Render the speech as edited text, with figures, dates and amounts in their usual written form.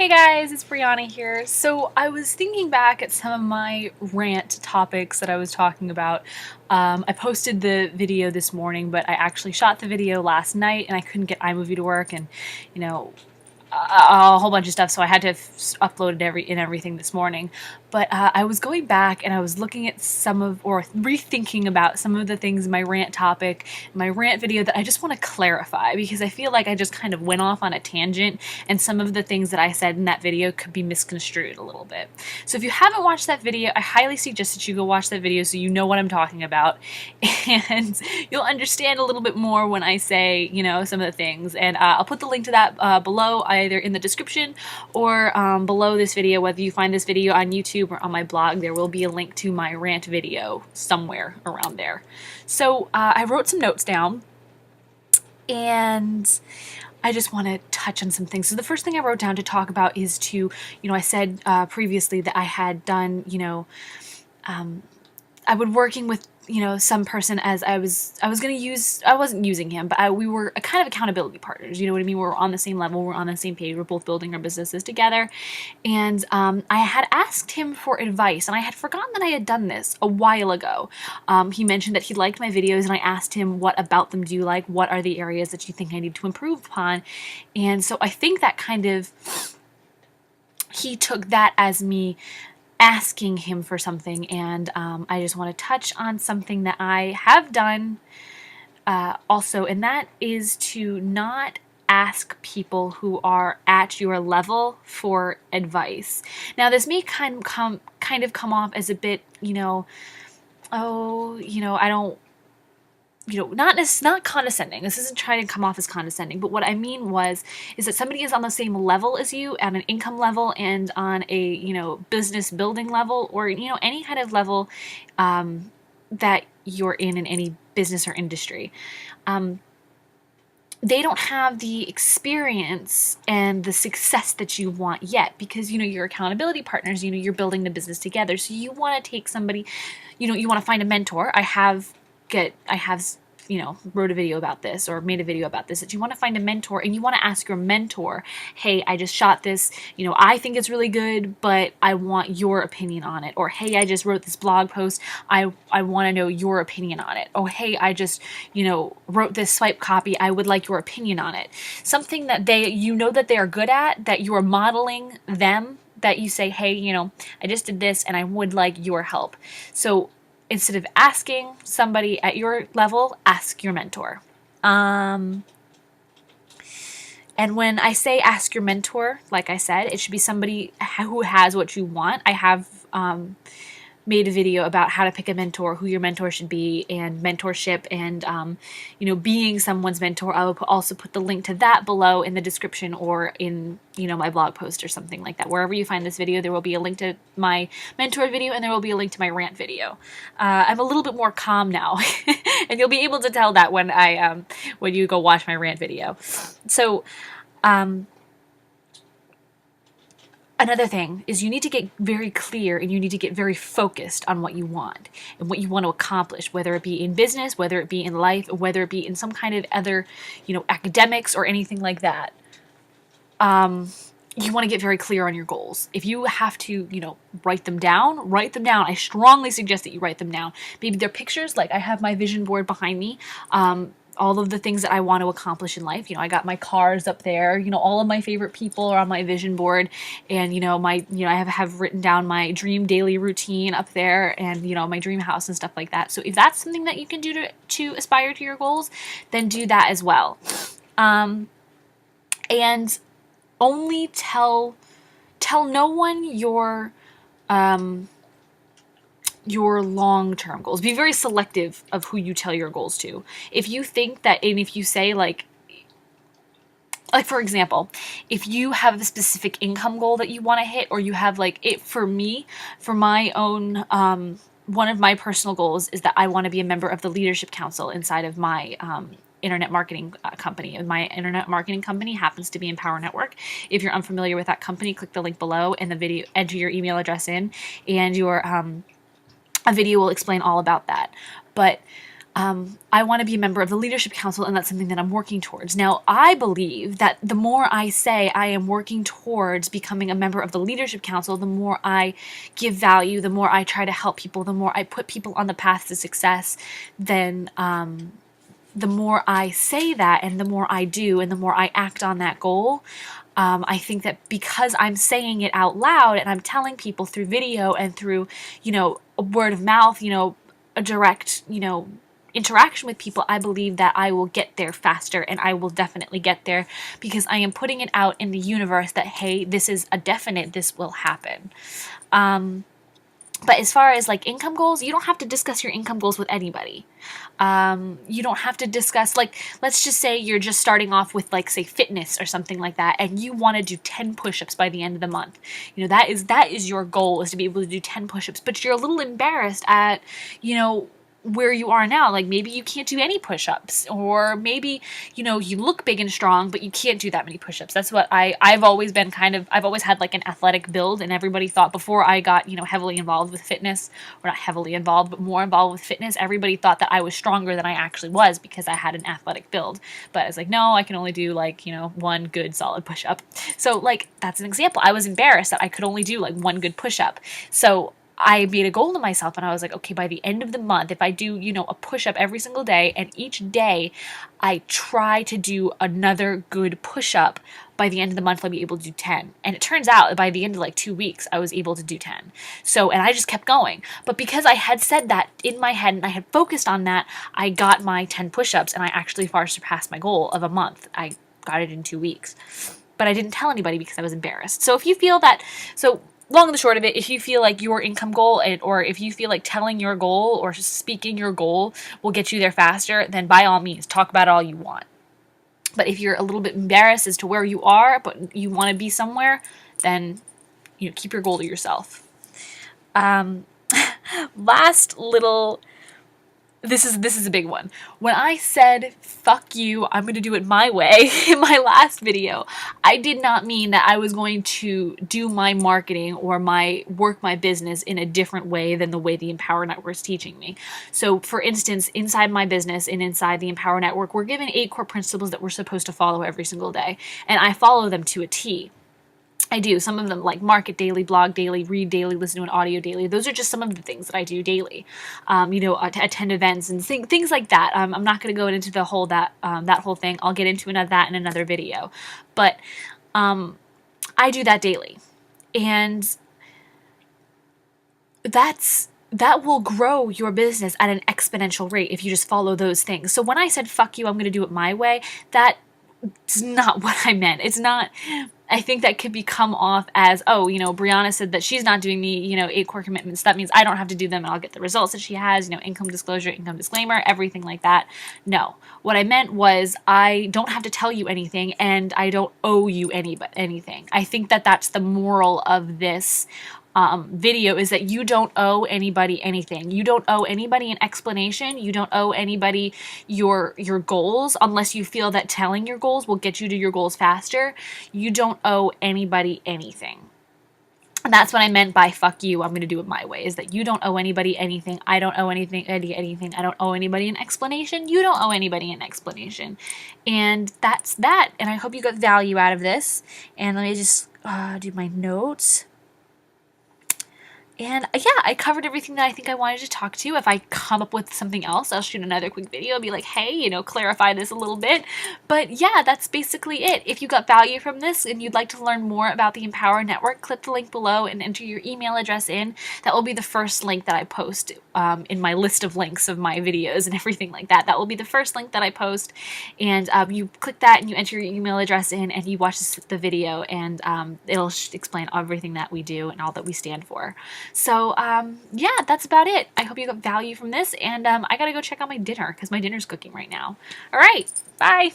Hey guys, it's Brianna here. So I was thinking back at some of my rant topics that I was talking about. I posted the video this morning, but I actually shot the video last night and I couldn't get iMovie to work, and you know, a whole bunch of stuff, so I had to upload it everything this morning. But I was going back and I was looking at or rethinking about some of the things in my rant topic, my rant video, that I just want to clarify, because I feel like I just kind of went off on a tangent and some of the things that I said in that video could be misconstrued a little bit. So if you haven't watched that video, I highly suggest that you go watch that video so you know what I'm talking about, and you'll understand a little bit more when I say, some of the things. And I'll put the link to that below, either in the description or below this video. Whether you find this video on YouTube or on my blog, there will be a link to my rant video somewhere around there. So I wrote some notes down, and I just want to touch on some things. So the first thing I wrote down to talk about is I said previously that I had done, I would working with some person, as I wasn't using him, but we were a kind of accountability partners, you know what I mean? We're on the same level, we're on the same page, we're both building our businesses together. And I had asked him for advice, and I had forgotten that I had done this a while ago. He mentioned that he liked my videos, and I asked him, what about them do you like? What are the areas that you think I need to improve upon? And so I think that he took that as me asking him for something, and I just want to touch on something that I have done also, and that is to not ask people who are at your level for advice. Now, this may kind of come off as a bit, I don't, not condescending. This isn't trying to come off as condescending, but what I mean is that somebody is on the same level as you, at an income level and on a, business building level, or, any kind of level that you're in any business or industry. They don't have the experience and the success that you want yet, because, you're accountability partners, you're building the business together. So you want to take somebody, you want to find a mentor. I have wrote a video about this or made a video about this, that you want to find a mentor, and you want to ask your mentor, hey, I just shot this, I think it's really good, but I want your opinion on it. Or, hey, I just wrote this blog post, I want to know your opinion on it. Oh, hey, I just, wrote this swipe copy, I would like your opinion on it. Something that that they are good at, that you are modeling them, that you say, hey, I just did this and I would like your help. So instead of asking somebody at your level, ask your mentor. And when I say ask your mentor, like I said, it should be somebody who has what you want. I have made a video about how to pick a mentor, who your mentor should be, and mentorship, and being someone's mentor. I will also put the link to that below in the description, or in my blog post or something like that. Wherever you find this video, there will be a link to my mentor video, and there will be a link to my rant video. I'm a little bit more calm now, and you'll be able to tell that when you go watch my rant video. So another thing is, you need to get very clear, and you need to get very focused on what you want and what you want to accomplish, whether it be in business, whether it be in life, or whether it be in some kind of other, academics or anything like that. You want to get very clear on your goals. If you have to, write them down. I strongly suggest that you write them down. Maybe they're pictures, like I have my vision board behind me. All of the things that I want to accomplish in life. I got my cars up there, all of my favorite people are on my vision board, and, I have written down my dream daily routine up there, and, my dream house and stuff like that. So if that's something that you can do to aspire to your goals, then do that as well. And only tell no one your long-term goals. Be very selective of who you tell your goals to. If you think that, and if you say like for example, if you have a specific income goal that you want to hit, or you have for my own, one of my personal goals is that I want to be a member of the leadership council inside of my internet marketing company. And my internet marketing company happens to be Empower Network. If you're unfamiliar with that company, click the link below in the video, enter your email address in, and your a video will explain all about that. But I want to be a member of the Leadership Council, and that's something that I'm working towards. Now, I believe that the more I say I am working towards becoming a member of the Leadership Council, the more I give value, the more I try to help people, the more I put people on the path to success, then the more I say that and the more I do and the more I act on that goal, I think that because I'm saying it out loud and I'm telling people through video and through, a word of mouth, a direct, interaction with people, I believe that I will get there faster, and I will definitely get there because I am putting it out in the universe that, hey, this is a definite, this will happen. But as far as like income goals, you don't have to discuss your income goals with anybody. You don't have to discuss, like, let's just say you're just starting off with, like, say, fitness or something like that, and you want to do 10 push-ups by the end of the month. That is your goal, is to be able to do 10 push-ups, but you're a little embarrassed at, where you are now. Like, maybe you can't do any push-ups, or maybe, you look big and strong, but you can't do that many push-ups. That's what I've always been I've always had like an athletic build, and everybody thought before I got, heavily involved with fitness, or not heavily involved, but more involved with fitness, everybody thought that I was stronger than I actually was because I had an athletic build. But I was like, no, I can only do like, one good solid push-up. So like, that's an example. I was embarrassed that I could only do like one good push-up. So I made a goal to myself, and I was like, okay, by the end of the month, if I do, a push-up every single day, and each day I try to do another good push-up, by the end of the month, I'll be able to do 10. And it turns out that by the end of like 2 weeks, I was able to do 10. So, and I just kept going. But because I had said that in my head and I had focused on that, I got my 10 push-ups, and I actually far surpassed my goal of a month. I got it in 2 weeks. But I didn't tell anybody because I was embarrassed. So if you feel that, long and the short of it, if you feel like your income goal, or if you feel like telling your goal or speaking your goal will get you there faster, then by all means, talk about it all you want. But if you're a little bit embarrassed as to where you are, but you want to be somewhere, then keep your goal to yourself. Last little... This is a big one. When I said, fuck you, I'm going to do it my way in my last video, I did not mean that I was going to do my marketing or work my business in a different way than the way the Empower Network is teaching me. So for instance, inside my business and inside the Empower Network, we're given 8 core principles that we're supposed to follow every single day. And I follow them to a T. I do. Some of them, like market daily, blog daily, read daily, listen to an audio daily. Those are just some of the things that I do daily. Attend events and things like that. I'm not going to go into the whole that whole thing. I'll get into that in another video. But I do that daily, and that will grow your business at an exponential rate if you just follow those things. So when I said fuck you, I'm going to do it my way, that's not what I meant. It's not. I think that could come off as, oh, Brianna said that she's not doing the, 8 core commitments. That means I don't have to do them and I'll get the results that she has, income disclosure, income disclaimer, everything like that. No. What I meant was I don't have to tell you anything, and I don't owe you anything. I think that that's the moral of this video, is that you don't owe anybody anything. You don't owe anybody an explanation. You don't owe anybody your goals, unless you feel that telling your goals will get you to your goals faster. You don't owe anybody anything. And that's what I meant by fuck you, I'm going to do it my way, is that you don't owe anybody anything. I don't owe anything. I don't owe anybody an explanation. You don't owe anybody an explanation. And that's that. And I hope you got value out of this. And let me just do my notes. And yeah, I covered everything that I think I wanted to talk to. If I come up with something else, I'll shoot another quick video and be like, hey, clarify this a little bit. But yeah, that's basically it. If you got value from this and you'd like to learn more about the Empower Network, click the link below and enter your email address in. That will be the first link that I post in my list of links of my videos and everything like that. That will be the first link that I post. And you click that and you enter your email address in and you watch the video, and it'll explain everything that we do and all that we stand for. So, yeah, that's about it. I hope you got value from this, and I gotta go check out my dinner, because my dinner's cooking right now. All right, bye!